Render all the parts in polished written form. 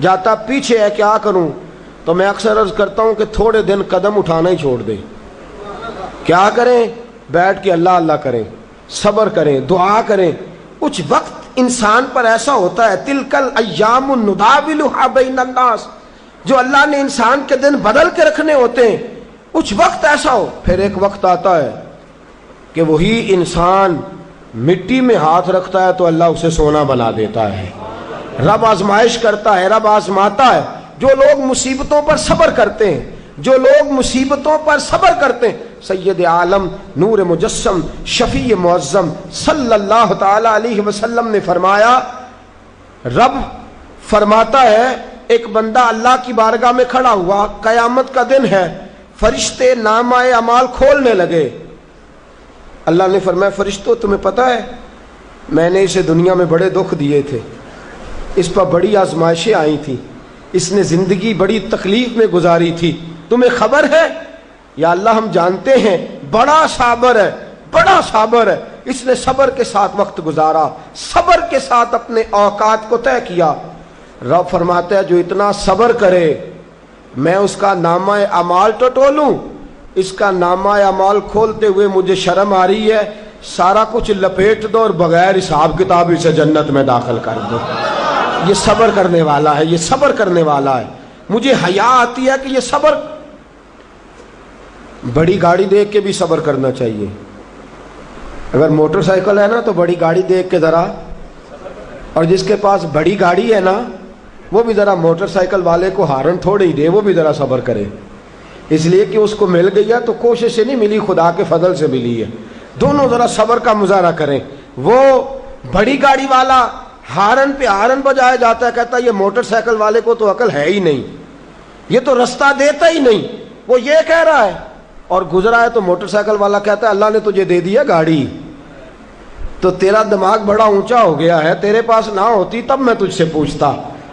جاتا پیچھے ہے کیا کروں؟ تو میں اکثر عرض کرتا ہوں کہ تھوڑے دن قدم اٹھانا ہی چھوڑ دیں. کیا کریں؟ بیٹھ کے اللہ اللہ کریں، صبر کریں، دعا کریں. کچھ وقت انسان پر ایسا ہوتا ہے، تلکل ایام نداولھا بین الناس، جو اللہ نے انسان کے دن بدل کے رکھنے ہوتے ہیں. کچھ وقت ایسا ہو، پھر ایک وقت آتا ہے کہ وہی انسان مٹی میں ہاتھ رکھتا ہے تو اللہ اسے سونا بنا دیتا ہے. رب آزمائش کرتا ہے، رب آزماتا ہے. جو لوگ مصیبتوں پر صبر کرتے ہیں، جو لوگ مصیبتوں پر صبر کرتے ہیں، سید عالم نور مجسم شفیع معظم صلی اللہ تعالی علیہ وسلم نے فرمایا، رب فرماتا ہے ایک بندہ اللہ کی بارگاہ میں کھڑا ہوا، قیامت کا دن ہے، فرشتے نامہ اعمال کھولنے لگے. اللہ نے فرمایا فرشتوں تمہیں پتہ ہے میں نے اسے دنیا میں بڑے دکھ دیے تھے، اس پر بڑی آزمائشیں آئی تھیں، اس نے زندگی بڑی تکلیف میں گزاری تھی، تمہیں خبر ہے؟ یا اللہ ہم جانتے ہیں بڑا صابر ہے، بڑا صابر ہے، اس نے صبر کے ساتھ وقت گزارا، صبر کے ساتھ اپنے اوقات کو طے کیا. رب فرماتا ہے جو اتنا صبر کرے میں اس کا نامہ اعمال ٹٹولوں. اس کا نامہ اعمال کھولتے ہوئے مجھے شرم آ رہی ہے، سارا کچھ لپیٹ دو اور بغیر حساب کتاب اسے جنت میں داخل کر دو. یہ صبر کرنے والا ہے، یہ صبر کرنے والا ہے. مجھے حیا آتی ہے کہ یہ صبر، بڑی گاڑی دیکھ کے بھی صبر کرنا چاہیے. اگر موٹر سائیکل ہے نا تو بڑی گاڑی دیکھ کے ذرا، اور جس کے پاس بڑی گاڑی ہے نا وہ بھی ذرا موٹر سائیکل والے کو ہارن تھوڑے ہی دے، وہ بھی ذرا صبر کرے، اس لیے کہ اس کو مل گئی ہے تو کوشش سے نہیں ملی، خدا کے فضل سے ملی ہے. دونوں ذرا صبر کا مظاہرہ کریں. وہ بڑی گاڑی والا ہارن پہ ہارن بجایا جاتا ہے، کہتا ہے یہ موٹر سائیکل والے کو تو عقل ہے ہی نہیں، یہ تو رستہ دیتا ہی نہیں، وہ یہ کہہ رہا ہے. اور گزرا ہے تو موٹر سائیکل والا کہتا ہے اللہ نے تجھے دے دیا گاڑی، تو تیرا دماغ بڑا اونچا ہو گیا ہے، تیرے پاس نہ ہوتی تب میں تجھ سے پوچھتا.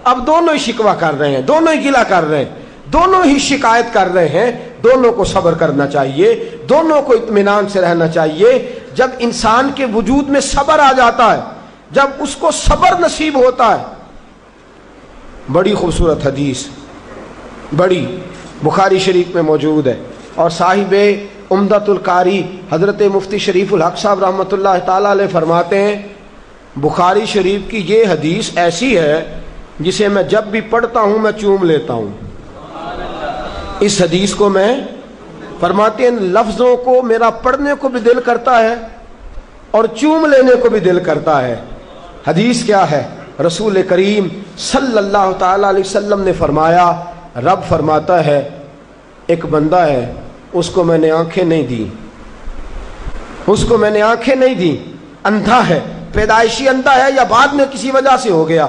اب دونوں ہی شکوہ کر رہے ہیں، دونوں ہی گلہ کر رہے ہیں، دونوں ہی شکایت کر رہے ہیں. دونوں کو صبر کرنا چاہیے، دونوں کو اطمینان سے رہنا چاہیے. جب انسان کے وجود میں صبر آ جاتا ہے، جب اس کو صبر نصیب ہوتا ہے. بڑی خوبصورت حدیث، بڑی بخاری شریف میں موجود ہے، اور صاحب عمدۃ القاری حضرت مفتی شریف الحق صاحب رحمۃ اللہ تعالی علیہ فرماتے ہیں بخاری شریف کی یہ حدیث ایسی ہے جسے میں جب بھی پڑھتا ہوں میں چوم لیتا ہوں. اس حدیث کو میں فرماتے ہیں لفظوں کو میرا پڑھنے کو بھی دل کرتا ہے اور چوم لینے کو بھی دل کرتا ہے. حدیث کیا ہے؟ رسول کریم صلی اللہ تعالی علیہ وسلم نے فرمایا، رب فرماتا ہے ایک بندہ ہے اس کو میں نے آنکھیں نہیں دی، اس کو میں نے آنکھیں نہیں دی، اندھا ہے، پیدائشی اندھا ہے یا بعد میں کسی وجہ سے ہو گیا،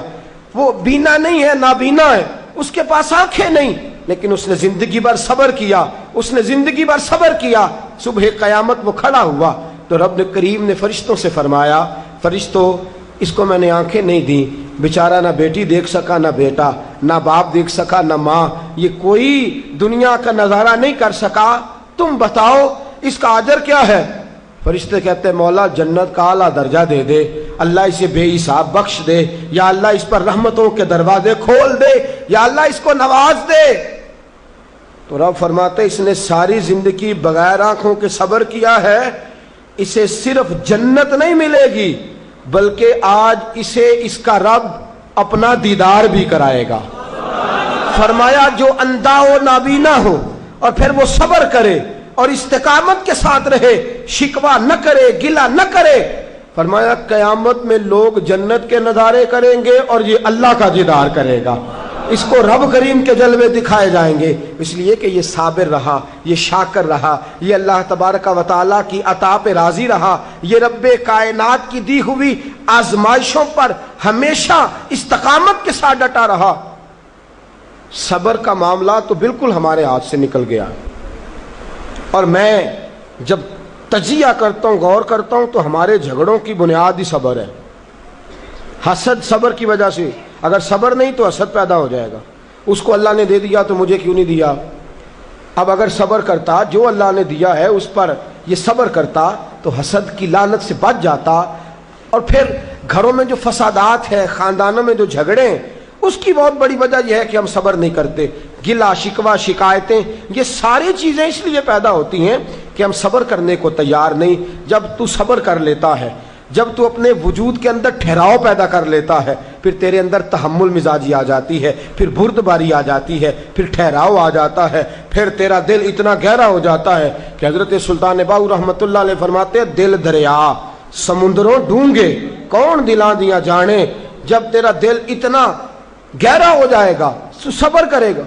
وہ بینا نہیں ہے، نابینا ہے، اس کے پاس آنکھیں نہیں، لیکن اس نے زندگی بھر صبر کیا، اس نے زندگی بھر صبر کیا. صبح قیامت وہ کھڑا ہوا تو رب کریم نے فرشتوں سے فرمایا فرشتوں اس کو میں نے آنکھیں نہیں دی، بیچارہ نہ بیٹی دیکھ سکا، نہ بیٹا، نہ باپ دیکھ سکا، نہ ماں، یہ کوئی دنیا کا نظارہ نہیں کر سکا، تم بتاؤ اس کا اجر کیا ہے؟ فرشتے کہتے ہیں مولا جنت کا اعلیٰ درجہ دے دے، اللہ اسے بے حساب بخش دے، یا اللہ اس پر رحمتوں کے دروازے کھول دے، یا اللہ اس کو نواز دے. تو رب فرماتے اس نے ساری زندگی بغیر آنکھوں کے صبر کیا ہے، اسے صرف جنت نہیں ملے گی بلکہ آج اسے اس کا رب اپنا دیدار بھی کرائے گا. فرمایا جو اندھا ہو، نابینا ہو، اور پھر وہ صبر کرے اور استقامت کے ساتھ رہے، شکوہ نہ کرے، گلہ نہ کرے، فرمایا قیامت میں لوگ جنت کے نظارے کریں گے اور یہ اللہ کا دیدار کرے گا، اس کو رب کریم کے جلوے دکھائے جائیں گے. اس لیے کہ یہ صابر رہا، یہ شاکر رہا، یہ اللہ تبارک و تعالیٰ کی عطا پہ راضی رہا، یہ رب کائنات کی دی ہوئی آزمائشوں پر ہمیشہ استقامت کے ساتھ ڈٹا رہا. صبر کا معاملہ تو بالکل ہمارے ہاتھ سے نکل گیا. اور میں جب تجزیہ کرتا ہوں، غور کرتا ہوں تو ہمارے جھگڑوں کی بنیاد ہی صبر ہے. حسد صبر کی وجہ سے، اگر صبر نہیں تو حسد پیدا ہو جائے گا، اس کو اللہ نے دے دیا تو مجھے کیوں نہیں دیا. اب اگر صبر کرتا، جو اللہ نے دیا ہے اس پر یہ صبر کرتا تو حسد کی لعنت سے بچ جاتا. اور پھر گھروں میں جو فسادات ہے، خاندانوں میں جو جھگڑے، اس کی بہت بڑی وجہ یہ ہے کہ ہم صبر نہیں کرتے. گلا شکوہ شکایتیں یہ ساری چیزیں اس لیے پیدا ہوتی ہیں کہ ہم صبر کرنے کو تیار نہیں. جب تو صبر کر لیتا ہے، جب تو اپنے وجود کے اندر ٹھہراؤ پیدا کر لیتا ہے، پھر تیرے اندر تحمل مزاجی آ جاتی ہے، پھر بردباری آ جاتی ہے، پھر ٹھہراؤ آ جاتا ہے، پھر تیرا دل اتنا گہرا ہو جاتا ہے کہ حضرت سلطان باؤ رحمۃ اللہ علیہ فرماتے ہیں دل دریا سمندروں ڈونگے کون دلاں دیاں جانے. جب تیرا دل اتنا گہرا ہو جائے گا تو صبر کرے گا.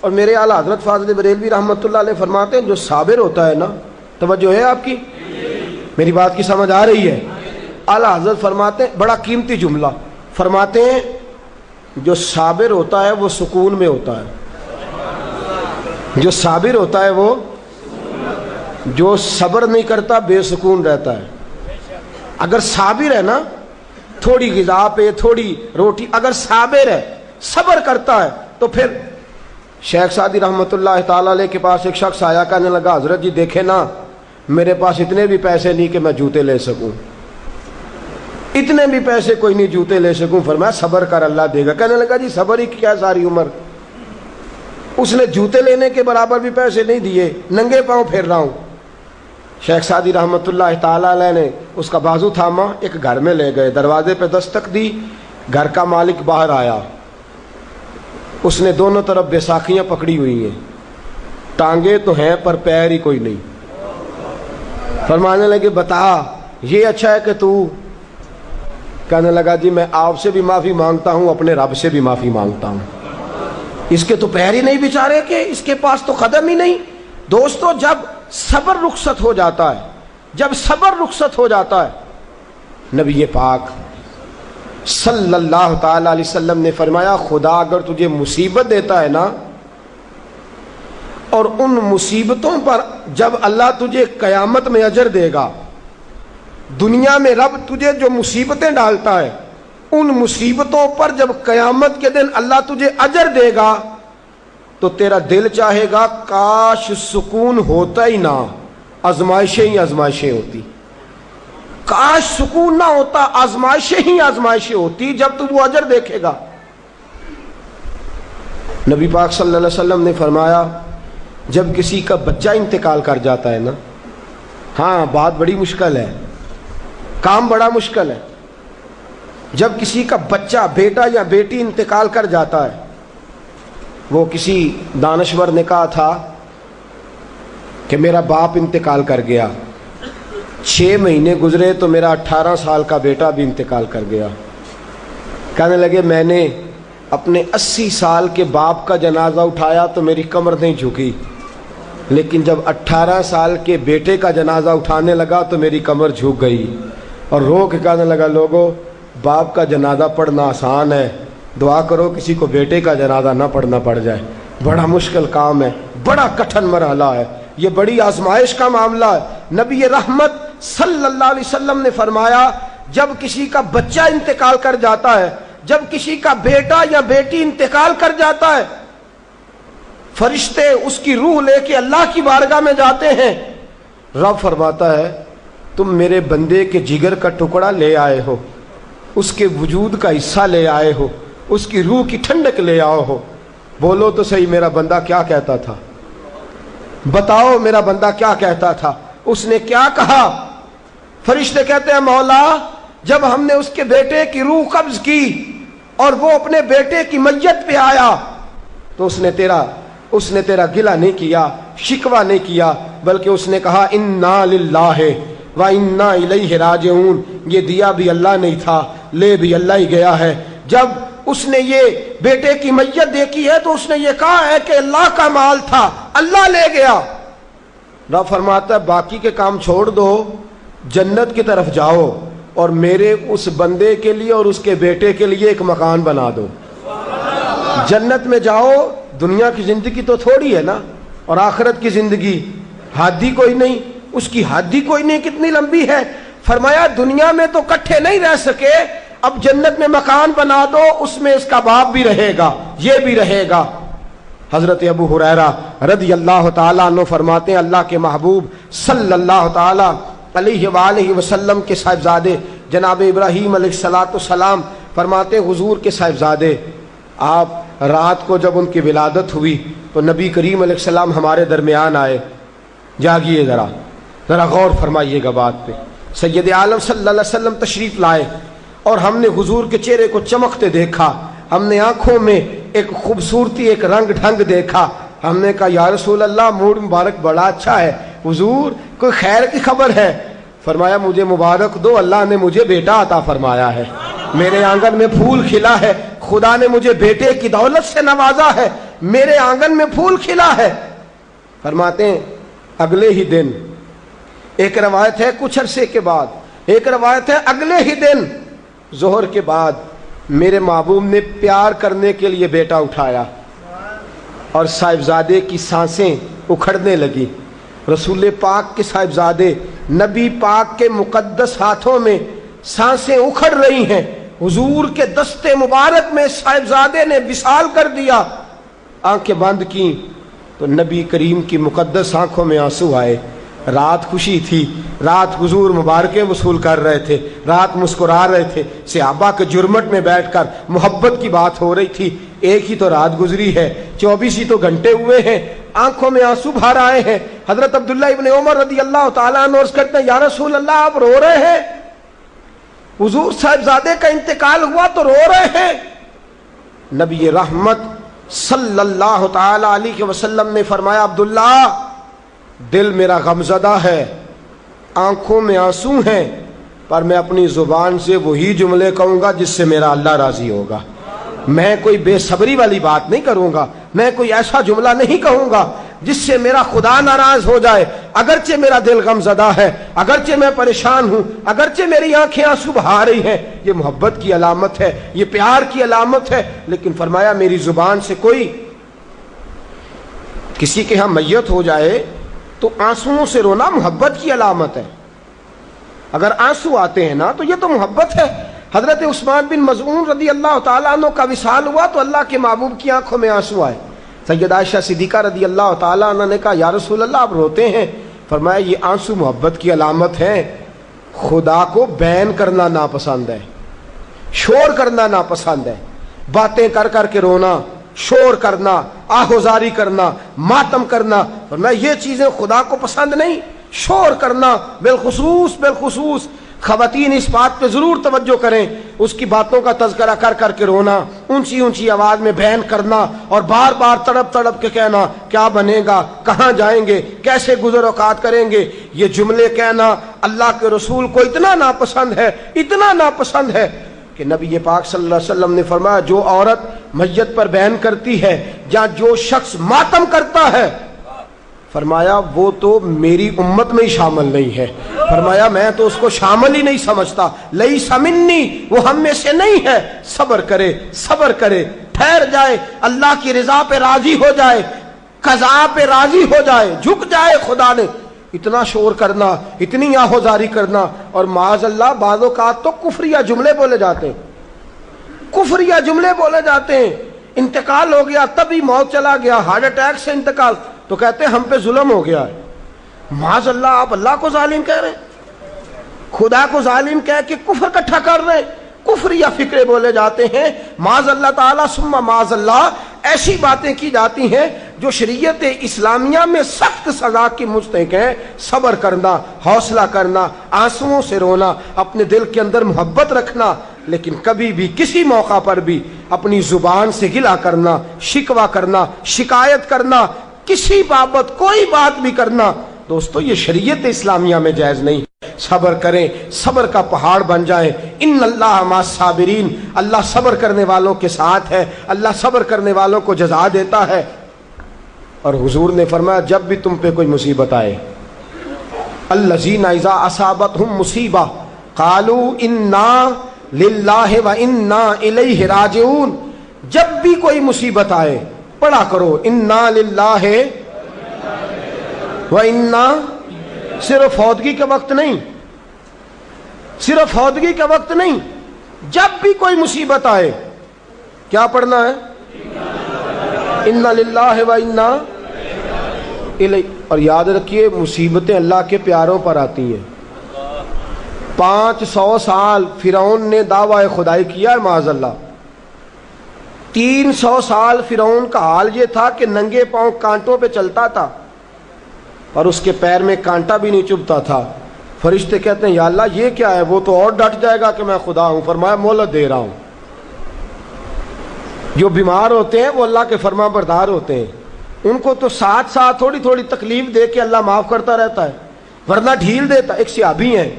اور میرے اعلیٰ حضرت فاضل بریلوی رحمۃ اللہ علیہ فرماتے ہیں جو صابر ہوتا ہے نا، توجہ ہے آپ کی، میری بات کی سمجھ آ رہی ہے؟ اعلیٰ حضرت فرماتے ہیں بڑا قیمتی جملہ، فرماتے ہیں جو صابر ہوتا ہے وہ سکون میں ہوتا ہے. جو صابر ہوتا ہے وہ، جو صبر نہیں کرتا بے سکون رہتا ہے. اگر صابر ہے نا، تھوڑی غذا پہ تھوڑی روٹی، اگر صابر ہے صبر کرتا ہے تو پھر شیخ سعدی رحمۃ اللہ تعالی علیہ کے پاس ایک شخص آیا، کہنے لگا حضرت جی دیکھیں نا میرے پاس اتنے بھی پیسے نہیں کہ میں جوتے لے سکوں، اتنے بھی پیسے کوئی نہیں جوتے لے سکوں. فرمایا صبر کر اللہ دے گا. کہنے لگا جی صبر ہی کیا ساری عمر، اس نے جوتے لینے کے برابر بھی پیسے نہیں دیے، ننگے پاؤں پھر رہا ہوں. شیخ سعدی رحمۃ اللہ تعالی علیہ نے اس کا بازو تھاما، ایک گھر میں لے گئے، دروازے پہ دستک دی، گھر کا مالک باہر آیا، اس نے دونوں طرف بیساکھیاں پکڑی ہوئی ہیں، ٹانگیں تو ہیں پر پیر ہی کوئی نہیں. فرمانے لگے بتا یہ اچھا ہے کہ تو، کہنے لگا جی میں آپ سے بھی معافی مانگتا ہوں، اپنے رب سے بھی معافی مانگتا ہوں، اس کے تو پیر ہی نہیں بیچارے کے، اس کے پاس تو قدم ہی نہیں. دوستو جب صبر رخصت ہو جاتا ہے، جب صبر رخصت ہو جاتا ہے، نبی پاک صلی اللہ تعالی علیہ وسلم نے فرمایا خدا اگر تجھے مصیبت دیتا ہے نا، اور ان مصیبتوں پر جب اللہ تجھے قیامت میں اجر دے گا، دنیا میں رب تجھے جو مصیبتیں ڈالتا ہے ان مصیبتوں پر جب قیامت کے دن اللہ تجھے اجر دے گا تو تیرا دل چاہے گا کاش سکون ہوتا ہی نہ، آزمائشیں ہی آزمائشیں ہوتی، کاش سکون نہ ہوتا، آزمائشیں ہی آزمائشیں ہوتی جب تو وہ اجر دیکھے گا. نبی پاک صلی اللہ علیہ وسلم نے فرمایا جب کسی کا بچہ انتقال کر جاتا ہے نا، ہاں بات بڑی مشکل ہے، کام بڑا مشکل ہے، جب کسی کا بچہ بیٹا یا بیٹی انتقال کر جاتا ہے. وہ کسی دانشور نے کہا تھا کہ میرا باپ انتقال کر گیا، 6 مہینے گزرے تو میرا 18 سال کا بیٹا بھی انتقال کر گیا. کہنے لگے میں نے اپنے 80 سال کے باپ کا جنازہ اٹھایا تو میری کمر نہیں جھکی، لیکن جب 18 سال کے بیٹے کا جنازہ اٹھانے لگا تو میری کمر جھک گئی، اور رو کے کہنے لگا لوگوں باپ کا جنازہ پڑھنا آسان ہے، دعا کرو کسی کو بیٹے کا جنازہ نہ پڑھنا پڑ جائے. بڑا مشکل کام ہے، بڑا کٹھن مرحلہ ہے، یہ بڑی آزمائش کا معاملہ ہے. نبی رحمت صلی اللہ علیہ وسلم نے فرمایا جب کسی کا بچہ انتقال کر جاتا ہے، جب کسی کا بیٹا یا بیٹی انتقال کر جاتا ہے، فرشتے اس کی روح لے کے اللہ کی بارگاہ میں جاتے ہیں. رب فرماتا ہے تم میرے بندے کے جگر کا ٹکڑا لے آئے ہو، اس کے وجود کا حصہ لے آئے ہو، اس کی روح کی ٹھنڈک لے آؤ ہو. بولو تو صحیح میرا بندہ کیا کہتا تھا، بتاؤ میرا بندہ کیا کہتا تھا. اس نے کیا کہا؟ فرشتے کہتے ہیں مولا جب ہم نے اس کے بیٹے کی روح قبض کی اور وہ اپنے بیٹے کی میت پہ آیا تو اس نے تیرا گلہ نہیں کیا، شکوہ نہیں کیا، بلکہ اس نے کہا انا للہ و انا الیہ راجعون، یہ دیا بھی اللہ نہیں تھا، لے بھی اللہ ہی گیا ہے. جب اس نے یہ بیٹے کی میت دیکھی ہے تو اس نے یہ کہا ہے کہ اللہ کا مال تھا، اللہ لے گیا. رب فرماتا ہے باقی کے کام چھوڑ دو، جنت کی طرف جاؤ اور میرے اس بندے کے لیے اور اس کے بیٹے کے لیے ایک مکان بنا دو. جنت میں جاؤ، دنیا کی زندگی تو تھوڑی ہے نا، اور آخرت کی زندگی حد ہی کوئی نہیں، اس کی حد ہی کوئی نہیں، کتنی لمبی ہے. فرمایا دنیا میں تو کٹھے نہیں رہ سکے، اب جنت میں مکان بنا دو، اس میں اس کا باپ بھی رہے گا، یہ بھی رہے گا. حضرت ابو ہریرہ رضی اللہ تعالیٰ عنہ فرماتے ہیں اللہ کے محبوب صلی اللہ تعالیٰ علیہ وآلہ وسلم کے صاحبزادے جناب ابراہیم علیہ السلام فرماتے ہیں حضور کے صاحبزادے آپ رات کو جب ان کی ولادت ہوئی تو نبی کریم علیہ السلام ہمارے درمیان آئے. جاگیے ذرا غور فرمائیے گا بات پہ. سید عالم صلی اللہ علیہ وسلم تشریف لائے اور ہم نے حضور کے چہرے کو چمکتے دیکھا. ہم نے آنکھوں میں ایک خوبصورتی، ایک رنگ ڈھنگ دیکھا. ہم نے کہا یا رسول اللہ موڈ مبارک بڑا اچھا ہے، حضور کوئی خیر کی خبر ہے؟ فرمایا مجھے مبارک دو، اللہ نے مجھے بیٹا عطا فرمایا ہے، میرے آنگن میں پھول کھلا ہے، خدا نے مجھے بیٹے کی دولت سے نوازا ہے، میرے آنگن میں پھول کھلا ہے. فرماتے ہیں اگلے ہی دن، ایک روایت ہے کچھ عرصے کے بعد، ایک روایت ہے اگلے ہی دن ظہر کے بعد میرے محبوب نے پیار کرنے کے لیے بیٹا اٹھایا اور صاحبزادے کی سانسیں اکھڑنے لگی. رسول پاک کے صاحبزادے نبی پاک کے مقدس ہاتھوں میں سانسیں اکھڑ رہی ہیں. حضور کے دستے مبارک میں صاحبزادے نے وصال کر دیا. آنکھیں بند کی تو نبی کریم کی مقدس آنکھوں میں آنسو آئے. رات خوشی تھی، رات حضور مبارکیں وصول کر رہے تھے، رات مسکرا رہے تھے. صحابہ کے جرمٹ میں بیٹھ کر محبت کی بات ہو رہی تھی. ایک ہی تو رات گزری ہے، 24 ہی تو گھنٹے ہوئے ہیں، آنکھوں میں آنسو بھر آئے ہیں. حضرت عبداللہ ابن عمر رضی اللہ تعالیٰ عنہ عرض کرتے ہیں یا رسول اللہ آپ رو رہے ہیں؟ حضور صاحبزادے کا انتقال ہوا تو رو رہے ہیں؟ نبی رحمت صلی اللہ تعالیٰ علیہ وسلم نے فرمایا عبداللہ دل میرا غمزدہ ہے، آنکھوں میں آنسو ہیں، پر میں اپنی زبان سے وہی جملے کہوں گا جس سے میرا اللہ راضی ہوگا. میں کوئی بے صبری والی بات نہیں کروں گا، میں کوئی ایسا جملہ نہیں کہوں گا جس سے میرا خدا ناراض ہو جائے. اگرچہ میرا دل غمزدہ ہے، اگرچہ میں پریشان ہوں، اگرچہ میری آنکھیں آنسو بہا رہی ہیں، یہ محبت کی علامت ہے، یہ پیار کی علامت ہے. لیکن فرمایا میری زبان سے کوئی کسی کے ہاں میت ہو جائے تو آنسوؤں سے رونا محبت کی علامت ہے. اگر آنسو آتے ہیں نا تو یہ تو محبت ہے. حضرت عثمان بن مظعون رضی اللہ تعالیٰ عنہ کا وصال ہوا تو اللہ کے محبوب کی آنکھوں میں آنسو آئے. سیدہ عائشہ صدیقہ رضی اللہ تعالیٰ عنہ نے کہا یا رسول اللہ آپ روتے ہیں؟ فرمایا یہ آنسو محبت کی علامت ہے. خدا کو بین کرنا ناپسند ہے، شور کرنا ناپسند ہے، باتیں کر کر کے رونا، شور کرنا، آہوزاری کرنا، ماتم کرنا، فرمایا یہ چیزیں خدا کو پسند نہیں. شور کرنا بالخصوص خواتین اس بات پہ ضرور توجہ کریں، اس کی باتوں کا تذکرہ کر کر کے رونا، اونچی اونچی آواز میں بیان کرنا اور بار بار تڑپ تڑپ کے کہنا کیا بنے گا، کہاں جائیں گے، کیسے گزر اوقات کریں گے، یہ جملے کہنا اللہ کے رسول کو اتنا ناپسند ہے، اتنا ناپسند ہے کہ نبی پاک صلی اللہ علیہ وسلم نے فرمایا جو عورت میت پر بیان کرتی ہے یا جو شخص ماتم کرتا ہے، فرمایا وہ تو میری امت میں ہی شامل نہیں ہے. فرمایا میں تو اس کو شامل ہی نہیں سمجھتا. لیس منی، وہ ہم میں سے نہیں ہے. صبر کرے، صبر کرے، ٹھہر جائے، اللہ کی رضا پہ راضی ہو جائے، قضا پہ راضی ہو جائے، جھک جائے خدا نے. اتنا شور کرنا، اتنی آہوزاری کرنا، اور معاذ اللہ بعض اوقات تو کفریہ جملے بولے جاتے ہیں، کفریہ جملے بولے جاتے ہیں. انتقال ہو گیا، تبھی موت چلا گیا، ہارٹ اٹیک سے انتقال، تو کہتے ہیں ہم پہ ظلم ہو گیا ہے. معاذ اللہ آپ اللہ کو ظالم کہہ رہے ہیں، خدا کو ظالم کہہ کے کفر کٹھا کر رہے ہیں. کفریہ فکرے بولے جاتے ہیں. معاذ اللہ تعالیٰ ثم معاذ اللہ ایسی باتیں کی جاتی ہیں جو شریعت اسلامیہ میں سخت سزا کی مستحق ہیں. صبر کرنا، حوصلہ کرنا، آنسوؤں سے رونا، اپنے دل کے اندر محبت رکھنا، لیکن کبھی بھی کسی موقع پر بھی اپنی زبان سے گلہ کرنا، شکوہ کرنا، شکایت کرنا، کسی بابت کوئی بات بھی کرنا، دوستو یہ شریعت اسلامیہ میں جائز نہیں. صبر کریں، صبر کا پہاڑ بن جائیں. ان اللہ مع الصابرین، اللہ صبر کرنے والوں کے ساتھ ہے، اللہ صبر کرنے والوں کو جزا دیتا ہے. اور حضور نے فرمایا جب بھی تم پہ کوئی مصیبت آئے، الذین اذا اصابتہم مصیبہ قالوا انا للہ وانا الیہ راجعون، جب بھی کوئی مصیبت آئے پڑھا کرو انا للہ وانا، صرف فوتگی کے وقت نہیں، صرف فوتگی کے وقت نہیں، جب بھی کوئی مصیبت آئے کیا پڑھنا ہے؟ انا للہ وانا الیہ. اور یاد رکھیے مصیبتیں اللہ کے پیاروں پر آتی ہیں. 500 سال فرعون نے دعویٰ خدائی کیا ہے معاذ اللہ، 300 سال فرعون کا حال یہ تھا کہ ننگے پاؤں کانٹوں پہ چلتا تھا اور اس کے پیر میں کانٹا بھی نہیں چبھتا تھا. فرشتے کہتے ہیں یا اللہ یہ کیا ہے؟ وہ تو اور ڈٹ جائے گا کہ میں خدا ہوں. فرمایا مہلت دے رہا ہوں. جو بیمار ہوتے ہیں وہ اللہ کے فرما بردار ہوتے ہیں, ان کو تو ساتھ ساتھ تھوڑی تھوڑی تکلیف دے کے اللہ معاف کرتا رہتا ہے, ورنہ ڈھیل دیتا. ایک صحابی ہیں,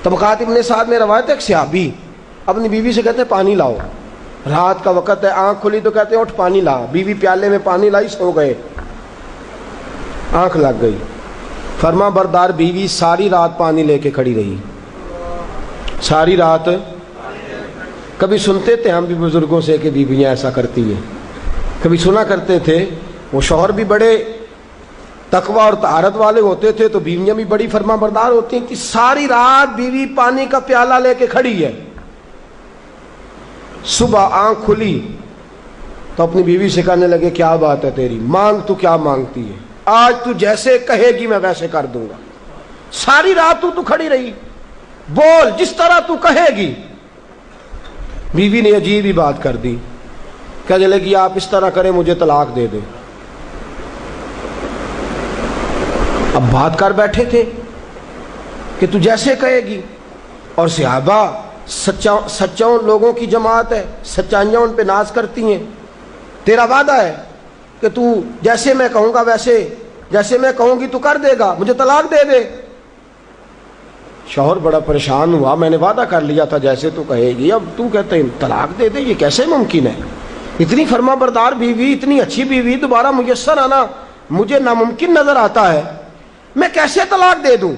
طبقات ابن سعد میں روایت ہے, ایک صحابی اپنی بیوی سے کہتے ہیں پانی لاؤ. رات کا وقت ہے, آنکھ کھلی تو کہتے ہیں اٹھ پانی لا. بیوی پیالے میں پانی لائی, سو گئے, آنکھ لگ گئی. فرما بردار بیوی ساری رات پانی لے کے کھڑی رہی, ساری رات. کبھی سنتے تھے ہم بھی بزرگوں سے کہ بیویاں ایسا کرتی ہیں, کبھی سنا کرتے تھے. وہ شوہر بھی بڑے تقوی اور طہارت والے ہوتے تھے تو بیویاں بھی بڑی فرما بردار ہوتی ہیں کہ ساری رات بیوی پانی کا پیالہ لے کے کھڑی ہے. صبح آنکھ کھلی تو اپنی بیوی سے کہنے لگے کیا بات ہے تیری, مانگ تو کیا مانگتی ہے, آج تو جیسے کہے گی میں ویسے کر دوں گا. ساری رات تو کھڑی رہی, بول جس طرح تو کہے گی. بیوی نے عجیب ہی بات کر دی, کہنے لگی آپ اس طرح کریں مجھے طلاق دے دیں. اب بات کر بیٹھے تھے کہ تو جیسے کہے گی, اور صحابہ سچاؤں لوگوں کی جماعت ہے, سچائیاں ان پہ ناز کرتی ہیں. تیرا وعدہ ہے کہ تو جیسے میں کہوں گا ویسے, جیسے میں کہوں گی تو کر دے گا, مجھے طلاق دے دے. شوہر بڑا پریشان ہوا, میں نے وعدہ کر لیا تھا جیسے تو کہے گی, اب تو کہتے ہیں طلاق دے دے, یہ کیسے ممکن ہے؟ اتنی فرما بردار بیوی, اتنی اچھی بیوی دوبارہ میسر آنا مجھے ناممکن نظر آتا ہے. میں کیسے طلاق دے دوں؟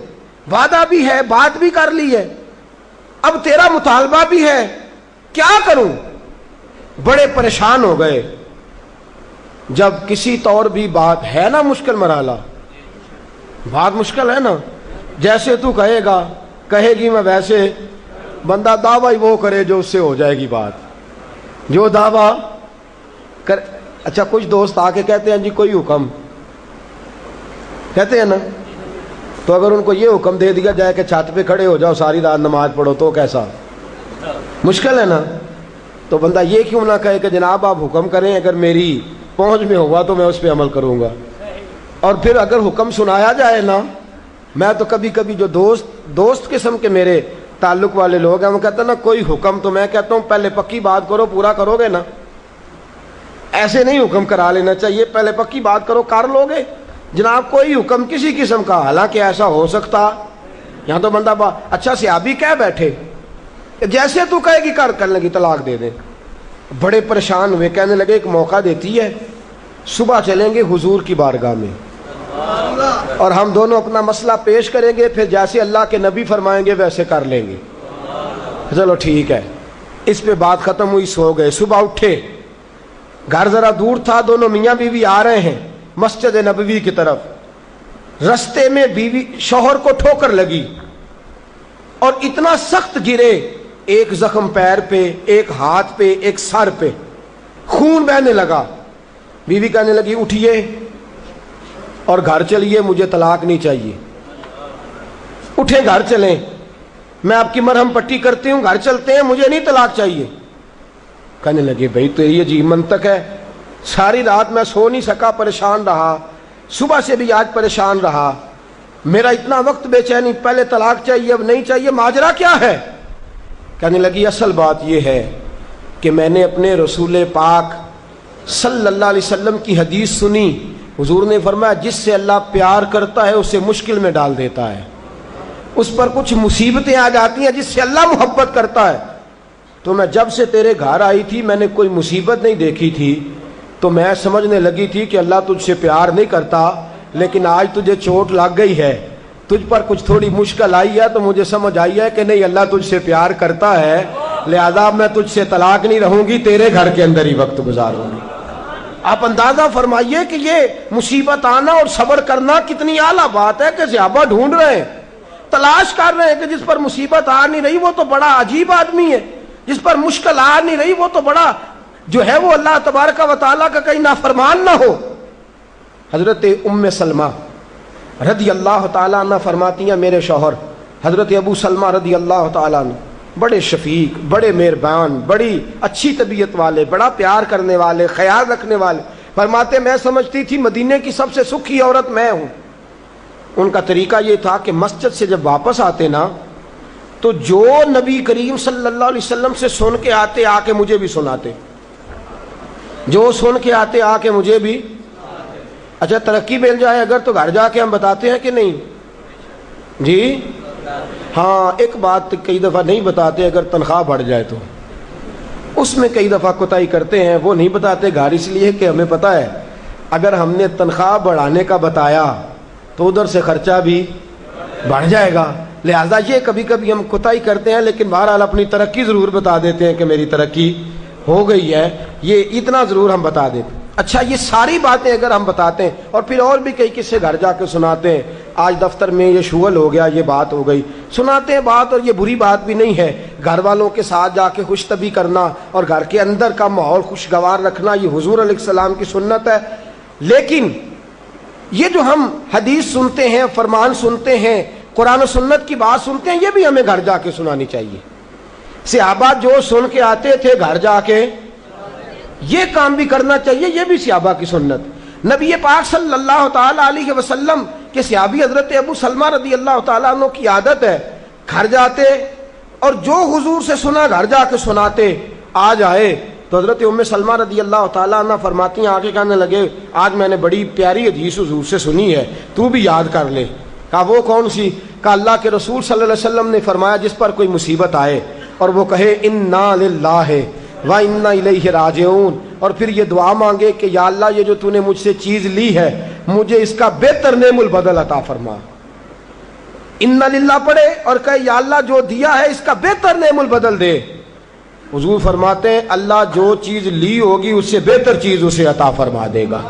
وعدہ بھی ہے, بات بھی کر لی ہے, اب تیرا مطالبہ بھی ہے, کیا کروں؟ بڑے پریشان ہو گئے. جب کسی طور بھی بات ہے نا مشکل مرحلہ, بات مشکل ہے نا, جیسے تو کہے گا کہے گی میں ویسے, بندہ دعویٰ وہ کرے جو اس سے ہو جائے گی بات, جو دعویٰ کر. اچھا کچھ دوست آ کے کہتے ہیں جی کوئی حکم, کہتے ہیں نا, تو اگر ان کو یہ حکم دے دیا جائے کہ چھت پہ کھڑے ہو جاؤ ساری رات نماز پڑھو تو کیسا مشکل ہے نا. تو بندہ یہ کیوں نہ کہے کہ جناب آپ حکم کریں, اگر میری پہنچ میں ہوگا تو میں اس پہ عمل کروں گا. اور پھر اگر حکم سنایا جائے نا, میں تو کبھی کبھی جو دوست قسم کے میرے تعلق والے لوگ ہیں وہ کہتے ہیں نا کوئی حکم, تو میں کہتا ہوں پہلے پکی بات کرو, پورا کرو گے نا. ایسے نہیں حکم کرا لینا چاہیے, پہلے پکی بات کرو, کر لو گے جناب کوئی حکم کسی قسم کا. حالانکہ ایسا ہو سکتا, یہاں تو بندہ اچھا صحابی کہہ بیٹھے جیسے تو کہے گی کرنے لگی طلاق دے دے. بڑے پریشان ہوئے, کہنے لگے ایک موقع دیتی ہے, صبح چلیں گے حضور کی بارگاہ میں اور ہم دونوں اپنا مسئلہ پیش کریں گے, پھر جیسے اللہ کے نبی فرمائیں گے ویسے کر لیں گے. چلو ٹھیک ہے. اس پہ بات ختم ہوئی, سو گئے. صبح اٹھے, گھر ذرا دور تھا, دونوں میاں بیوی آ رہے ہیں مسجد نبوی کی طرف. رستے میں بیوی شوہر کو ٹھوکر لگی اور اتنا سخت گرے, ایک زخم پیر پہ, ایک ہاتھ پہ, ایک سر پہ, خون بہنے لگا. بیوی کہنے لگی اٹھیے اور گھر چلیے, مجھے طلاق نہیں چاہیے. اٹھے, گھر چلیں, میں آپ کی مرہم پٹی کرتی ہوں, گھر چلتے ہیں, مجھے نہیں طلاق چاہیے. کہنے لگے بھائی تیری عجیب منطق ہے, ساری رات میں سو نہیں سکا, پریشان رہا, صبح سے بھی آج پریشان رہا, میرا اتنا وقت بے چینی, پہلے طلاق چاہیے اب نہیں چاہیے, ماجرا کیا ہے؟ کہنے لگی اصل بات یہ ہے کہ میں نے اپنے رسول پاک صلی اللہ علیہ وسلم کی حدیث سنی. حضور نے فرمایا جس سے اللہ پیار کرتا ہے اسے مشکل میں ڈال دیتا ہے, اس پر کچھ مصیبتیں آ جاتی ہیں جس سے اللہ محبت کرتا ہے. تو میں جب سے تیرے گھر آئی تھی میں نے کوئی مصیبت نہیں دیکھی تھی, تو میں سمجھنے لگی تھی کہ اللہ تجھ سے پیار نہیں کرتا, لیکن آج تجھے چوٹ لگ گئی ہے, تجھ پر کچھ تھوڑی مشکل آئی ہے, تو مجھے سمجھ آئی ہے کہ نہیں اللہ تجھ سے پیار کرتا ہے, لہذا میں تجھ سے طلاق نہیں رہوں گی, تیرے گھر کے اندر ہی وقت گزاروں گی. آپ اندازہ فرمائیے کہ یہ مصیبت آنا اور صبر کرنا کتنی اعلیٰ بات ہے, کہ صحابہ ڈھونڈ رہے ہیں, تلاش کر رہے ہیں کہ جس پر مصیبت آ نہیں رہی وہ تو بڑا عجیب آدمی ہے, جس پر مشکل آ نہیں رہی وہ تو بڑا جو ہے وہ اللہ تبارک و تعالیٰ کا کہیں نافرمان نہ ہو. حضرت ام سلمہ رضی اللہ تعالیٰ عنہ فرماتی ہیں, میرے شوہر حضرت ابو سلمہ رضی اللہ تعالیٰ عنہ بڑے شفیق، بڑے مہربان، بڑی اچھی طبیعت والے، بڑا پیار کرنے والے، خیال رکھنے والے. فرماتے میں سمجھتی تھی مدینے کی سب سے سکھی عورت میں ہوں. ان کا طریقہ یہ تھا کہ مسجد سے جب واپس آتے نا تو جو نبی کریم صلی اللہ علیہ وسلم سے سن کے آتے آ کے مجھے بھی سناتے، جو سن کے آتے آ کے مجھے بھی. اچھا ترقی مل جائے اگر تو گھر جا کے ہم بتاتے ہیں کہ نہیں جی؟ ہاں ایک بات کئی دفعہ نہیں بتاتے، اگر تنخواہ بڑھ جائے تو اس میں کئی دفعہ کوتاہی کرتے ہیں. وہ نہیں بتاتے گھر اس لیے کہ ہمیں پتہ ہے اگر ہم نے تنخواہ بڑھانے کا بتایا تو ادھر سے خرچہ بھی بڑھ جائے گا، لہذا یہ کبھی کبھی ہم کوتاہی کرتے ہیں. لیکن بہرحال اپنی ترقی ضرور بتا دیتے ہیں کہ میری ترقی ہو گئی ہے، یہ اتنا ضرور ہم بتا دیتے ہیں. اچھا یہ ساری باتیں اگر ہم بتاتے ہیں اور پھر اور بھی کئی قصے گھر جا کے سناتے ہیں، آج دفتر میں یہ شغل ہو گیا، یہ بات ہو گئی، سناتے ہیں بات. اور یہ بری بات بھی نہیں ہے، گھر والوں کے ساتھ جا کے خوش طبی کرنا اور گھر کے اندر کا ماحول خوشگوار رکھنا یہ حضور علیہ السلام کی سنت ہے. لیکن یہ جو ہم حدیث سنتے ہیں، فرمان سنتے ہیں، قرآن و سنت کی بات سنتے ہیں، یہ بھی ہمیں گھر جا کے سنانی چاہیے. صحابہ جو سن کے آتے تھے گھر جا کے یہ کام بھی کرنا چاہیے، یہ بھی صحابہ کی سنت. نبی پاک صلی اللہ تعالی علیہ وسلم کے صحابی حضرت ابو سلمہ رضی اللہ تعالیٰ عنہ کی عادت ہے گھر جاتے اور جو حضور سے سنا گھر جا کے سناتے. آج آئے تو حضرت ام سلمہ رضی اللہ تعالیٰ عنہ فرماتی ہیں، آگے کہنے لگے آج میں نے بڑی پیاری حدیث حضور سے سنی ہے، تو بھی یاد کر لے. کہا وہ کون سی؟ کہا اللہ کے رسول صلی اللہ علیہ وسلم نے فرمایا جس پر کوئی مصیبت آئے اور وہ کہے انا للہ وَإِنَّا إِلَيْهِ رَاجِعُونَ، اور پھر یہ دعا مانگے کہ یا اللہ یہ جو تو نے مجھ سے چیز لی ہے مجھے اس کا بہتر نعم البدل عطا فرما. اِنَّا لِلَّہ پڑھے اور کہے یا اللہ جو دیا ہے اس کا بہتر نعم البدل دے. حضور فرماتے ہیں اللہ جو چیز لی ہوگی اس سے بہتر چیز اسے عطا فرما دے گا.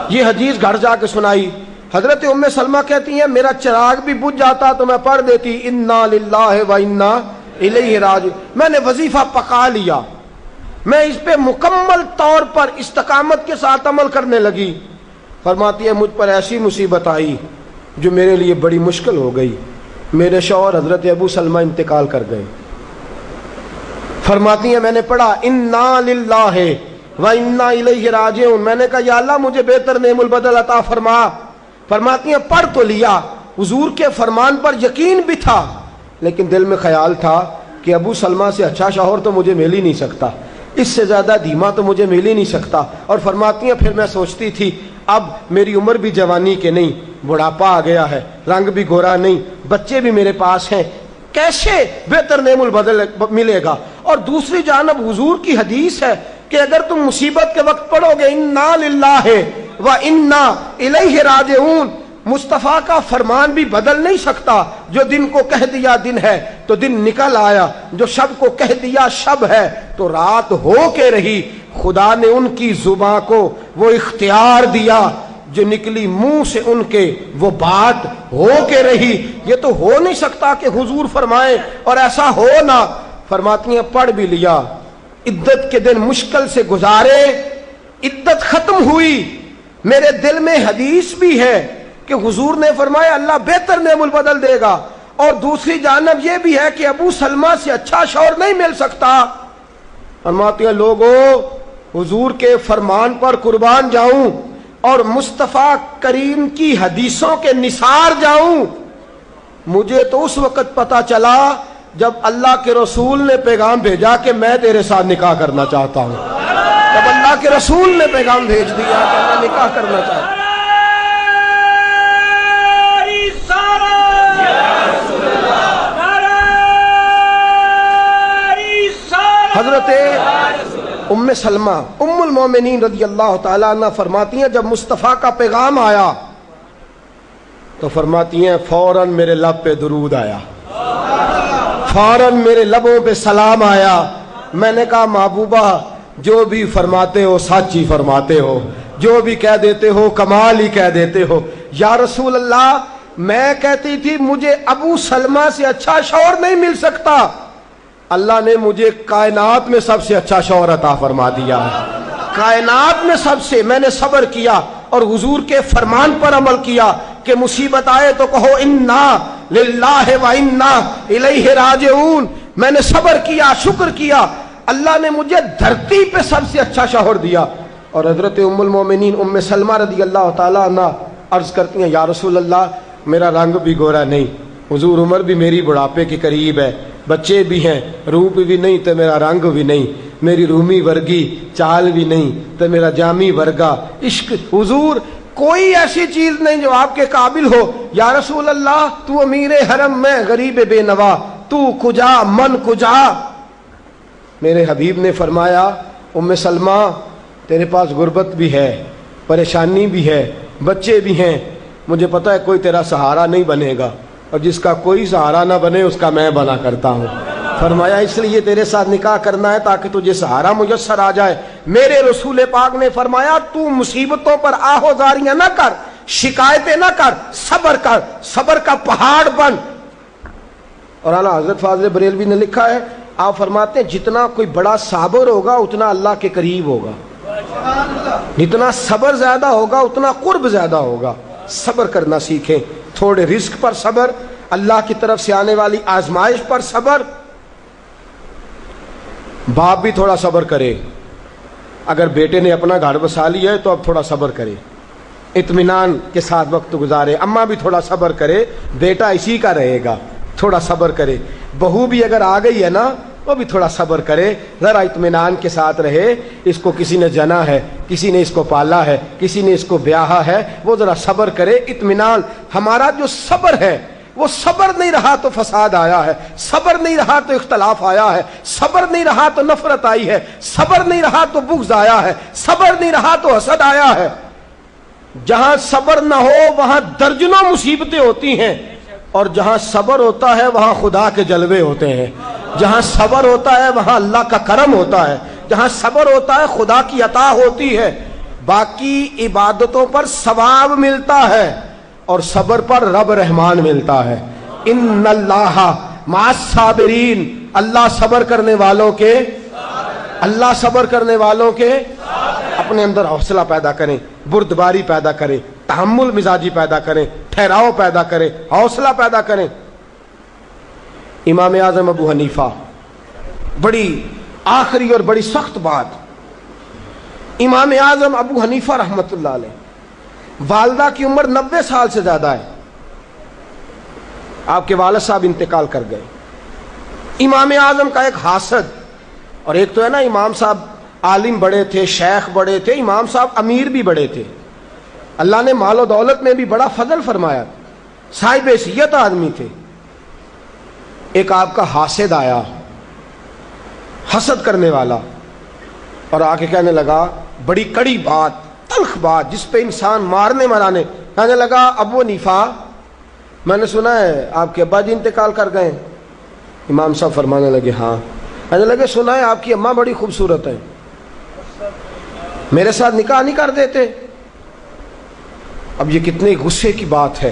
یہ حدیث گھر جا کے سنائی. حضرت ام سلمہ کہتی ہیں میرا چراغ بھی بجھ جاتا تو میں پڑھ دیتی اِنَّا لِلَّهِ وَإِنَّا إِلَيْهِ رَاجِعُونَ. میں نے وظیفہ پکا لیا، میں اس پہ مکمل طور پر استقامت کے ساتھ عمل کرنے لگی. فرماتی ہے مجھ پر ایسی مصیبت آئی جو میرے لیے بڑی مشکل ہو گئی. میرے شوہر حضرت ابو سلمہ انتقال کر گئے. فرماتی ہیں میں نے پڑھا انا للہ وانا الیہ راجعون. میں نے کہا یا اللہ مجھے بہتر نعم البدل عطا فرما. فرماتی ہیں پڑھ تو لیا، حضور کے فرمان پر یقین بھی تھا، لیکن دل میں خیال تھا کہ ابو سلمہ سے اچھا شوہر تو مجھے مل ہی نہیں سکتا، اس سے زیادہ دھیما تو مجھے مل ہی نہیں سکتا. اور فرماتی ہیں پھر میں سوچتی تھی اب میری عمر بھی جوانی کے نہیں، بڑھاپا آ گیا ہے، رنگ بھی گورا نہیں، بچے بھی میرے پاس ہیں، کیسے بہتر نعم البدل ملے گا. اور دوسری جانب حضور کی حدیث ہے کہ اگر تم مصیبت کے وقت پڑھو گے انا للہ وانا الیہ راجعون، مصطفیٰ کا فرمان بھی بدل نہیں سکتا. جو دن کو کہہ دیا دن ہے تو دن نکل آیا، جو شب کو کہہ دیا شب ہے تو رات ہو کے رہی. خدا نے ان کی زباں کو وہ اختیار دیا جو نکلی منہ سے ان کے وہ بات ہو کے رہی. یہ تو ہو نہیں سکتا کہ حضور فرمائے اور ایسا ہو نہ. فرماتی ہیں پڑھ بھی لیا، عدت کے دن مشکل سے گزارے، عدت ختم ہوئی، میرے دل میں حدیث بھی ہے کہ حضور نے فرمایا اللہ بہتر نعم البدل دے گا. اور دوسری جانب یہ بھی ہے کہ ابو سلمہ سے اچھا شوہر نہیں مل سکتا. فرماتی ہیں لوگوں حضور کے فرمان پر قربان جاؤں اور مصطفیٰ کریم کی حدیثوں کے نثار جاؤں. مجھے تو اس وقت پتا چلا جب اللہ کے رسول نے پیغام بھیجا کہ میں تیرے ساتھ نکاح کرنا چاہتا ہوں. جب اللہ کے رسول نے پیغام بھیج دیا کہ میں نکاح کرنا چاہتا ہوں. حضرت ام سلمہ ام المومنین رضی اللہ تعالیٰ عنہ فرماتی ہیں جب مصطفیٰ کا پیغام آیا تو فرماتی ہیں فوراً میرے لب پہ درود آیا، فوراً میرے لبوں پہ سلام آیا. میں نے کہا محبوبہ جو بھی فرماتے ہو سچ ہی فرماتے ہو، جو بھی کہہ دیتے ہو کمال ہی کہہ دیتے ہو. یا رسول اللہ میں کہتی تھی مجھے ابو سلمہ سے اچھا شوہر نہیں مل سکتا، اللہ نے مجھے کائنات میں سب سے اچھا شوہر عطا فرما دیا. کائنات میں سب سے میں نے صبر کیا اور حضور کے فرمان پر عمل کیا کہ مصیبت آئے تو کہو انا للہ و انا الیہ راجعون. میں نے صبر کیا، شکر کیا، اللہ نے مجھے دھرتی پہ سب سے اچھا شوہر دیا۔ اور حضرت ام المومنین ام سلمہ رضی اللہ تعالیٰ عنہ عرض کرتی ہیں یا رسول اللہ میرا رنگ بھی گورا نہیں، حضور عمر بھی میری بڑھاپے کے قریب ہے، بچے بھی ہیں، روپ بھی نہیں تو میرا رنگ بھی نہیں، میری رومی ورگی چال بھی نہیں تو میرا جامی ورگا عشق، حضور کوئی ایسی چیز نہیں جو آپ کے قابل ہو۔ یا رسول اللہ تو امیر حرم، میں غریب بے نوا، تو کجا من کجا۔ میرے حبیب نے فرمایا ام سلمہ تیرے پاس غربت بھی ہے، پریشانی بھی ہے، بچے بھی ہیں، مجھے پتہ ہے کوئی تیرا سہارا نہیں بنے گا، اور جس کا کوئی سہارا نہ بنے اس کا میں بنا کرتا ہوں۔ فرمایا اس لیے تیرے ساتھ نکاح کرنا ہے تاکہ تجھے سہارا میسر آ جائے۔ میرے رسول پاک نے فرمایا تو مصیبتوں پر آہوزاریاں نہ کر، شکایتیں نہ کر، صبر کر، صبر کا پہاڑ بن۔ اور اعلیٰ حضرت فاضل بریلوی نے لکھا ہے، آپ فرماتے ہیں جتنا کوئی بڑا صابر ہوگا اتنا اللہ کے قریب ہوگا، جتنا صبر زیادہ ہوگا اتنا قرب زیادہ ہوگا۔ صبر کرنا سیکھیں، تھوڑے رزق پر صبر، اللہ کی طرف سے آنے والی آزمائش پر صبر۔ باپ بھی تھوڑا صبر کرے، اگر بیٹے نے اپنا گھر بسا لیا ہے تو اب تھوڑا صبر کرے، اطمینان کے ساتھ وقت گزارے۔ اماں بھی تھوڑا صبر کرے، بیٹا اسی کا رہے گا، تھوڑا صبر کرے۔ بہو بھی اگر آ گئی ہے نا وہ بھی تھوڑا صبر کرے، ذرا اطمینان کے ساتھ رہے۔ اس کو کسی نے جنا ہے، کسی نے اس کو پالا ہے، کسی نے اس کو بیاہا ہے، وہ ذرا صبر کرے، اطمینان۔ ہمارا جو صبر ہے وہ صبر نہیں رہا تو فساد آیا ہے، صبر نہیں رہا تو اختلاف آیا ہے، صبر نہیں رہا تو نفرت آئی ہے، صبر نہیں رہا تو بغض آیا ہے، صبر نہیں رہا تو حسد آیا ہے۔ جہاں صبر نہ ہو وہاں درجنوں مصیبتیں ہوتی ہیں، اور جہاں صبر ہوتا ہے وہاں خدا کے جلوے ہوتے ہیں۔ جہاں صبر ہوتا ہے وہاں اللہ کا کرم ہوتا ہے، جہاں صبر ہوتا ہے خدا کی عطا ہوتی ہے۔ باقی عبادتوں پر ثواب ملتا ہے اور صبر پر رب رحمان ملتا ہے۔ ان اللہ مع الصابرین، اللہ صبر کرنے والوں کے، اللہ صبر کرنے والوں کے۔ اپنے اندر حوصلہ پیدا کریں، بردباری پیدا کریں، تحمل مزاجی پیدا کریں، ٹھہراؤ پیدا کریں، حوصلہ پیدا کریں۔ امام اعظم ابو حنیفہ، بڑی آخری اور بڑی سخت بات، امام اعظم ابو حنیفہ رحمۃ اللہ علیہ، والدہ کی عمر 90 سال سے زیادہ ہے، آپ کے والد صاحب انتقال کر گئے۔ امام اعظم کا ایک حاسد، اور ایک تو ہے نا امام صاحب عالم بڑے تھے، شیخ بڑے تھے، امام صاحب امیر بھی بڑے تھے، اللہ نے مال و دولت میں بھی بڑا فضل فرمایا، صاحب حیثیت آدمی تھے۔ ایک آپ کا حاسد آیا، حسد کرنے والا، اور آ کے کہنے لگا بڑی کڑی بات، تلخ بات جس پہ انسان مارنے مرانے، کہنے لگا ابو حنیفہ میں نے سنا ہے آپ کے ابا جی انتقال کر گئے۔ امام صاحب فرمانے لگے ہاں۔ کہنے لگے سنا ہے آپ کی اماں بڑی خوبصورت ہے، میرے ساتھ نکاح نہیں کر دیتے؟ اب یہ کتنے غصے کی بات ہے،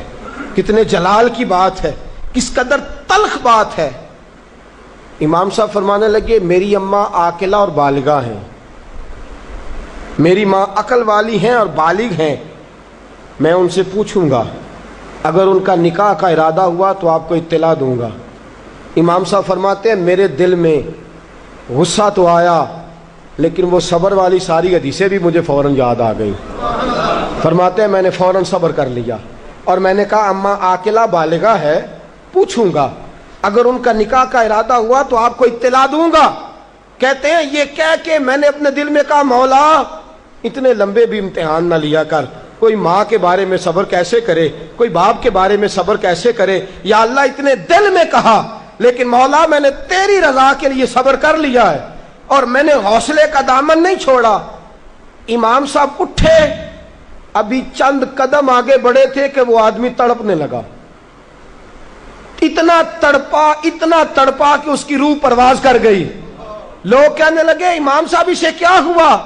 کتنے جلال کی بات ہے، کس قدر تلخ بات ہے۔ امام صاحب فرمانے لگے میری اماں عاقلہ اور بالغہ ہیں، میری ماں عقل والی ہیں اور بالغ ہیں، میں ان سے پوچھوں گا، اگر ان کا نکاح کا ارادہ ہوا تو آپ کو اطلاع دوں گا۔ امام صاحب فرماتے ہیں میرے دل میں غصہ تو آیا لیکن وہ صبر والی ساری حدیثیں بھی مجھے فوراً یاد آ گئی۔ فرماتے ہیں میں نے فوراً صبر کر لیا اور میں نے کہا اماں عاقلہ بالغہ ہے، پوچھوں گا، اگر ان کا نکاح کا ارادہ ہوا تو آپ کو اطلاع دوں گا۔ کہتے ہیں یہ کہہ کے میں نے اپنے دل میں کہا مولا اتنے لمبے بھی امتحان نہ لیا کر، کوئی ماں کے بارے میں صبر کیسے کرے، کوئی باپ کے بارے میں صبر کیسے کرے، یا اللہ اتنے دل میں کہا لیکن مولا میں نے تیری رضا کے لیے صبر کر لیا ہے اور میں نے حوصلے کا دامن نہیں چھوڑا۔ امام صاحب اٹھے، ابھی چند قدم آگے بڑھے تھے کہ وہ آدمی تڑپنے لگا، اتنا تڑپا کہ اس کی روح پرواز کر گئی۔ لوگ کہنے لگے امام صاحب اسے کیا ہوا؟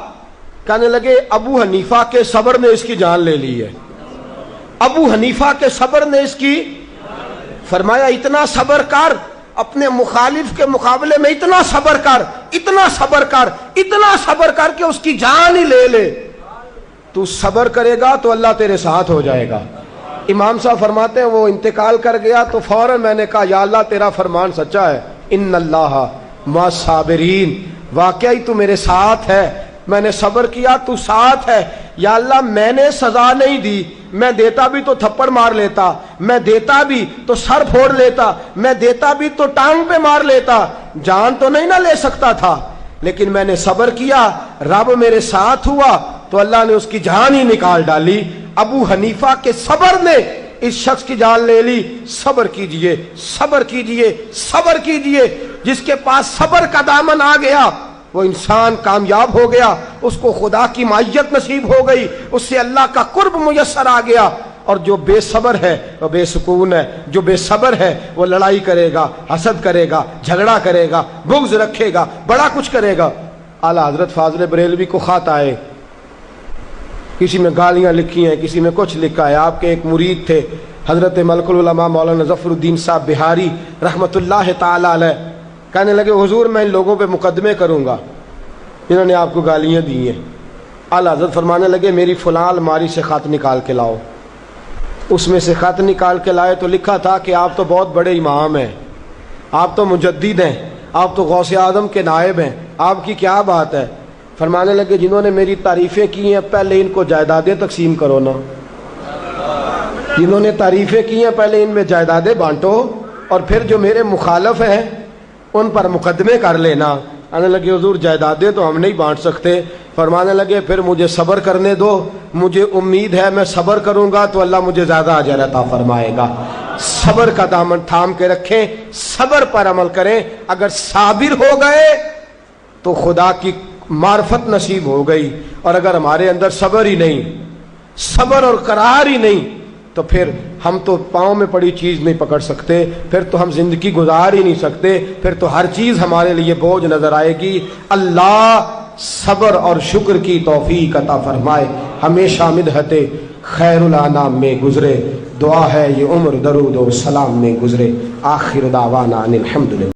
کہنے لگے ابو حنیفہ کے صبر نے اس کی جان لے لی ہے، ابو حنیفہ کے صبر نے اس کی۔ فرمایا اتنا صبر کر، اپنے مخالف کے مقابلے میں اتنا صبر کر، اتنا صبر کر، اتنا صبر کر کہ اس کی جان ہی لے لے۔ تو صبر کرے گا تو اللہ تیرے ساتھ ہو جائے گا۔ امام صاحب فرماتے ہیں وہ انتقال کر گیا تو فوراً میں نے کہا یا اللہ تیرا فرمان سچا ہے، ان اللہ مع الصابرین، واقعی تو میرے ساتھ ہے، میں نے صبر کیا تو ساتھ ہے۔ یا اللہ میں نے سزا نہیں دی، میں دیتا بھی تو تھپڑ مار لیتا، میں دیتا بھی تو سر پھوڑ لیتا، میں دیتا بھی تو ٹانگ پہ مار لیتا، جان تو نہیں نہ لے سکتا تھا، لیکن میں نے صبر کیا، رب میرے ساتھ ہوا تو اللہ نے اس کی جان ہی نکال ڈالی۔ ابو حنیفہ کے صبر نے اس شخص کی جان لے لی۔ صبر کیجئے، صبر کیجئے، صبر کیجئے، جس کے پاس صبر کا دامن آ گیا وہ انسان کامیاب ہو گیا، اس کو خدا کی معیت نصیب ہو گئی، اس سے اللہ کا قرب میسر آ گیا۔ اور جو بے صبر ہے وہ بے سکون ہے، جو بے صبر ہے وہ لڑائی کرے گا، حسد کرے گا، جھگڑا کرے گا، بغض رکھے گا، بڑا کچھ کرے گا۔ اعلیٰ حضرت فاضل بریلوی کو خط آئے، کسی میں گالیاں لکھی ہیں، کسی میں کچھ لکھا ہے۔ آپ کے ایک مرید تھے حضرت ملک العلماء مولانا ظفر الدین صاحب بہاری رحمۃ اللہ تعالی علیہ، کہنے لگے حضور میں ان لوگوں پہ مقدمے کروں گا انہوں نے آپ کو گالیاں دی ہیں۔ اعلیٰ حضرت فرمانے لگے میری فلاں الماری سے خط نکال کے لاؤ۔ اس میں سے خط نکال کے لائے تو لکھا تھا کہ آپ تو بہت بڑے امام ہیں، آپ تو مجدد ہیں، آپ تو غوث اعظم کے نائب ہیں، آپ کی کیا بات ہے؟ فرمانے لگے جنہوں نے میری تعریفیں کی ہیں پہلے ان کو جائیدادیں تقسیم کرو نا، جنہوں نے تعریفیں کی ہیں پہلے ان میں جائیدادیں بانٹو، اور پھر جو میرے مخالف ہیں ان پر مقدمے کر لینا۔ آنے لگے حضور جائیدادیں تو ہم نہیں بانٹ سکتے۔ فرمانے لگے پھر مجھے صبر کرنے دو، مجھے امید ہے میں صبر کروں گا تو اللہ مجھے زیادہ اجر عطا فرمائے گا۔ صبر کا دامن تھام کے رکھیں، صبر پر عمل کریں، اگر صابر ہو گئے تو خدا کی معرفت نصیب ہو گئی، اور اگر ہمارے اندر صبر ہی نہیں، صبر اور قرار ہی نہیں، تو پھر ہم تو پاؤں میں پڑی چیز نہیں پکڑ سکتے، پھر تو ہم زندگی گزار ہی نہیں سکتے، پھر تو ہر چیز ہمارے لیے بوجھ نظر آئے گی۔ اللہ صبر اور شکر کی توفیق عطا فرمائے، ہمیشہ مدحت خیر الانام میں گزرے، دعا ہے یہ عمر درود و سلام میں گزرے۔ آخر دعوانا ان الحمدللہ۔